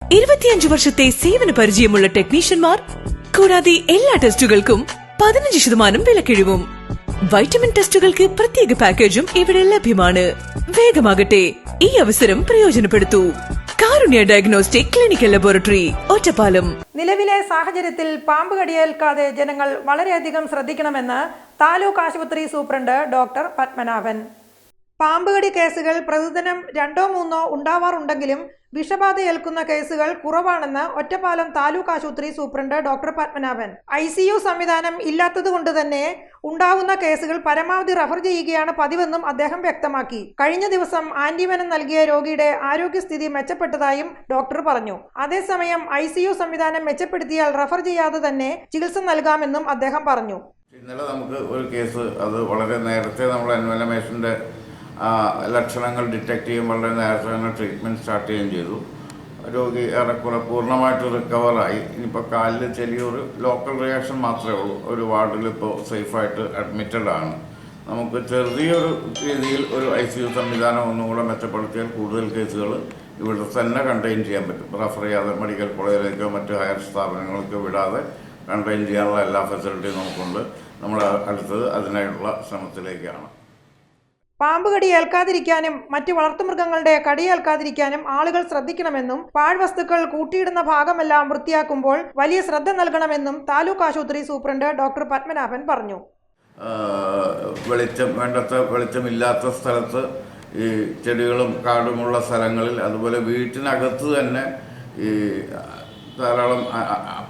25 വർഷത്തെ സേവന പരിചയമുള്ള ടെക്നീഷ്യന്മാർ കൂടാതെ എല്ലാ ടെസ്റ്റുകൾക്കും 15% വിലക്കിഴിവും. വൈറ്റമിൻ ടെസ്റ്റുകൾക്ക് പ്രത്യേക പാക്കേജും ഇവിടെ ലഭ്യമാണ്. വേഗമാകട്ടെ, ഈ അവസരം പ്രയോജനപ്പെടുത്തൂ. കാരുണ്യ ഡയഗ്നോസ്റ്റിക് ക്ലിനിക്കൽ ലബോറട്ടറി, ഒറ്റപ്പാലം. നിലവിലെ സാഹചര്യത്തിൽ പാമ്പ് കടിയേൽക്കാതെ ജനങ്ങൾ വളരെയധികം ശ്രദ്ധിക്കണമെന്ന് താലൂക്ക് ആശുപത്രി സൂപ്രണ്ട് ഡോക്ടർ പത്മനാഭൻ. പാമ്പുകടി കേസുകൾ പ്രതിദിനം 2-3 ഉണ്ടാവാറുണ്ടെങ്കിലും വിഷബാധയേൽക്കുന്ന കേസുകൾ കുറവാണെന്ന് ഒറ്റപ്പാലം താലൂക്ക് ആശുപത്രി സൂപ്രണ്ട് ഡോക്ടർ പത്മനാഭൻ. ICU സംവിധാനം ഇല്ലാത്തതുകൊണ്ട് തന്നെ ഉണ്ടാകുന്ന കേസുകൾ പരമാവധി റഫർ ചെയ്യുകയാണ് പതിവെന്നും അദ്ദേഹം വ്യക്തമാക്കി. കഴിഞ്ഞ ദിവസം ആന്റിവെനം നൽകിയ രോഗിയുടെ ആരോഗ്യസ്ഥിതി മെച്ചപ്പെട്ടതായും ഡോക്ടർ പറഞ്ഞു. അതേസമയം ICU സംവിധാനം മെച്ചപ്പെടുത്തിയാൽ റഫർ ചെയ്യാതെ തന്നെ ചികിത്സ നൽകാമെന്നും അദ്ദേഹം പറഞ്ഞു. ഇന്നലെ നമുക്ക് ഒരു കേസ്, അത് വളരെ നേരത്തെ നമ്മൾ എൻവലമേഷൻ്റെ ലക്ഷണങ്ങൾ ഡിറ്റക്ട് ചെയ്യും, വളരെ നേരത്തെ തന്നെ ട്രീറ്റ്മെൻറ്റ് സ്റ്റാർട്ട് ചെയ്യുകയും ചെയ്തു. രോഗി ഏറെക്കുറെ പൂർണ്ണമായിട്ട് റിക്കവറായി. ഇനിയിപ്പോൾ കാലിൽ ചെറിയൊരു ലോക്കൽ റിയാക്ഷൻ മാത്രമേ ഉള്ളൂ. ഒരു വാർഡിൽ ഇപ്പോൾ സേഫായിട്ട് അഡ്മിറ്റഡ് ആണ്. നമുക്ക് ചെറിയൊരു രീതിയിൽ ഒരു ICU സംവിധാനം ഒന്നുകൂടെ മെച്ചപ്പെടുത്തിയാൽ കൂടുതൽ കേസുകൾ ഇവിടെ തന്നെ കണ്ടെയ്ൻ ചെയ്യാൻ പറ്റും. റഫർ ചെയ്യാതെ മെഡിക്കൽ കോളേജിലേക്കോ മറ്റ് ഹയർ സ്ഥാപനങ്ങളിലേക്കോ വിടാതെ കണ്ടെയ്ൻ ചെയ്യാനുള്ള എല്ലാ ഫെസിലിറ്റിയും നമുക്കുണ്ട്. നമ്മൾ അടുത്തത് അതിനായുള്ള ശ്രമത്തിലേക്കാണ്. പാമ്പ് കടി ഏൽക്കാതിരിക്കാനും മറ്റ് വളർത്തുമൃഗങ്ങളുടെ കടിയേൽക്കാതിരിക്കാനും ആളുകൾ ശ്രദ്ധിക്കണമെന്നും പാഴ്വസ്തുക്കൾ കൂട്ടിയിടുന്ന ഭാഗമെല്ലാം വൃത്തിയാക്കുമ്പോൾ വലിയ ശ്രദ്ധ നൽകണമെന്നും താലൂക്ക് ആശുപത്രി സൂപ്രണ്ട് ഡോക്ടർ പത്മനാഭൻ പറഞ്ഞു. വേണ്ടത്ര വെളിച്ചമില്ലാത്ത സ്ഥലത്ത്, ഈ ചെടികളും കാടുമുള്ള സ്ഥലങ്ങളിൽ, അതുപോലെ വീട്ടിനകത്ത് തന്നെ ഈ ധാരാളം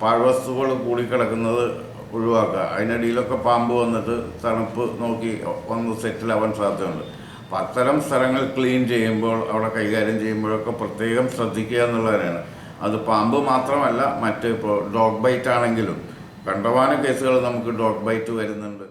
പാഴ്വസ്തുക്കൾ കൂടിക്കിടക്കുന്നത് ഒഴിവാക്കുക. അതിനിടയിലൊക്കെ പാമ്പ് വന്നിട്ട് തണുപ്പ് നോക്കി വന്ന് സെറ്റിലാവാൻ സാധ്യതയുണ്ട്. അപ്പം അത്തരം സ്ഥലങ്ങൾ ക്ലീൻ ചെയ്യുമ്പോൾ, അവിടെ കൈകാര്യം ചെയ്യുമ്പോഴൊക്കെ പ്രത്യേകം ശ്രദ്ധിക്കുക എന്നുള്ളതിനാണ്. അത് പാമ്പ് മാത്രമല്ല, മറ്റ് ഇപ്പോൾ ഡോഗ് ബൈറ്റ് ആണെങ്കിലും കണ്ടമാനം കേസുകൾ നമുക്ക് ഡോഗ് ബൈറ്റ് വരുന്നുണ്ട്.